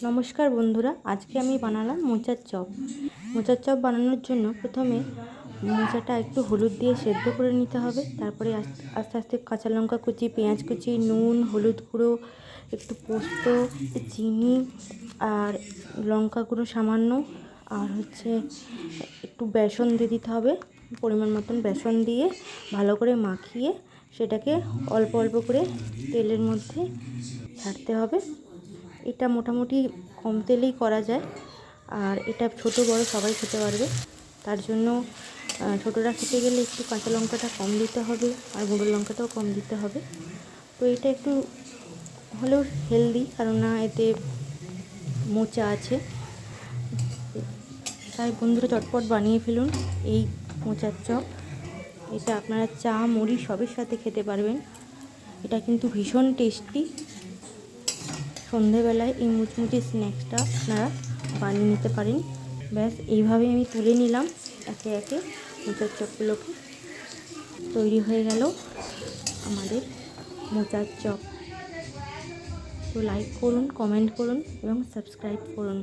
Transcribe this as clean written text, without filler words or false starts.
নমস্কার বন্ধুরা, আজকে আমি বানালাম মোচার চপ। মোচার চপ বানানোর জন্য প্রথমে মোচাটা একটু হলুদ দিয়ে সেদ্ধ করে নিতে হবে। তারপরে আস্তে আস্তে কাঁচা লঙ্কা কুচি, পেঁয়াজ কুচি, নুন, হলুদ গুঁড়ো, একটু পোস্ত, চিনি আর লঙ্কা গুঁড়ো সামান্য, আর একটু বেসন দিয়ে দিতে হবে। পরিমাণ মতন বেসন দিয়ে ভালো করে মাখিয়ে সেটাকে অল্প অল্প করে তেলের মধ্যে ছাড়তে হবে। এটা মোটামুটি কম তেলেই করা যায়, আর এটা ছোট বড় সবাই খেতে পারবে। তার জন্য ছোটরা খেতে গেলে একটু কাঁচা লঙ্কাটা কম দিতে হবে, আর গুঁড়ো লঙ্কাটাও কম দিতে হবে। তো এটা একটু হলেও হেলদি, কেননা এতে মোচা আছে। তাই বন্ধুরা চটপট বানিয়ে ফেলুন এই মোচার চপ। এটা আপনারা চা, মুড়ি সবের সাথে খেতে পারবেন। এটা কিন্তু ভীষণ টেস্টি। সন্ধেবেলায় এই মুচমুচে স্ন্যাক্সটা আপনারা বানিয়ে নিতে পারেন। ব্যাস এইভাবে আমি তুলে নিলাম একে একে মোচার চপগুলোকে। তৈরি হয়ে গেল আমাদের মোচার চপ। তো লাইক করুন, কমেন্ট করুন এবং সাবস্ক্রাইব করুন।